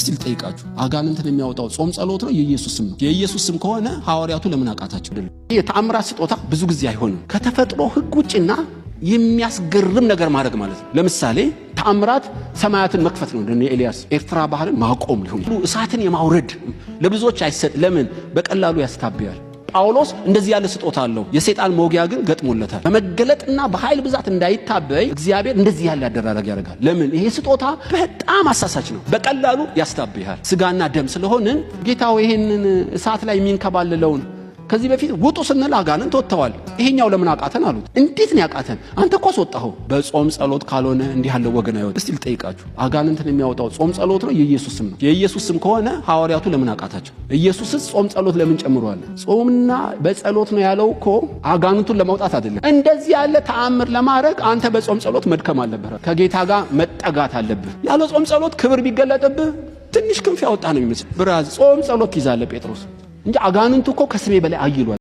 እስቲ ልጠይቃችሁ አጋንንትን የሚያወጣው ጾም ጸሎት ነው የኢየሱስ ስም ነው? የኢየሱስ ስም ከሆነ ሐዋርያቱ ለምን አቃታቸው? የተአምራት ስጦታ ብዙ ጊዜ አይሆንም። ከተፈጥሮ ሕግ ውጭና የሚያስገርም ነገር ማድረግ ማለት ነው። ለምሳሌ ተአምራት ሰማያትን መክፈት ነው። እንደነ ኤልያስ ኤርትራ ባህርን ማቆም ሊሆን እሳትን የማውረድ ለብዙዎች አይሰጥ። ለምን? በቀላሉ ያስታብያል። ጳውሎስ እንደዚህ ያለ ስጦታ አለው። የሰይጣን መውጊያ ግን ገጥሞለታል። በመገለጥና በኃይል ብዛት እንዳይታበይ እግዚአብሔር እንደዚህ ያለ ያደራረግ ያደርጋል። ለምን? ይሄ ስጦታ በጣም አሳሳች ነው። በቀላሉ ያስታብያል። ስጋና ደም ስለሆንን ጌታው ይሄንን እሳት ላይ የሚንከባለለውን ከዚህ በፊት ውጡ ስንል አጋንንት ወጥተዋል። ይሄኛው ለምን አቃተን አሉት። እንዴት ነው ያቃተን? አንተ እኮ አስወጣኸው። በጾም ጸሎት ካልሆነ እንዲህ ያለው ወገን አይወጣ። እስቲ ልጠይቃችሁ አጋንንትን የሚያወጣው ጾም ጸሎት ነው የኢየሱስ ስም ነው? የኢየሱስ ስም ከሆነ ሐዋርያቱ ለምን አቃታቸው? ኢየሱስስ ጾም ጸሎት ለምን ጨምሯል? ጾምና በጸሎት ነው ያለው እኮ አጋንንቱን ለማውጣት አይደለም። እንደዚህ ያለ ተአምር ለማድረግ አንተ በጾም ጸሎት መድከም አለብህ። ከጌታ ጋር መጠጋት አለብህ። ያለ ጾም ጸሎት ክብር ቢገለጥብህ ትንሽ ክንፍ ያወጣ ነው የሚመስል። ብራዝ ጾም ጸሎት ይዛለ ጴጥሮስ እንጂ አጋንንቱ እኮ ከስሜ በላይ አይሏል።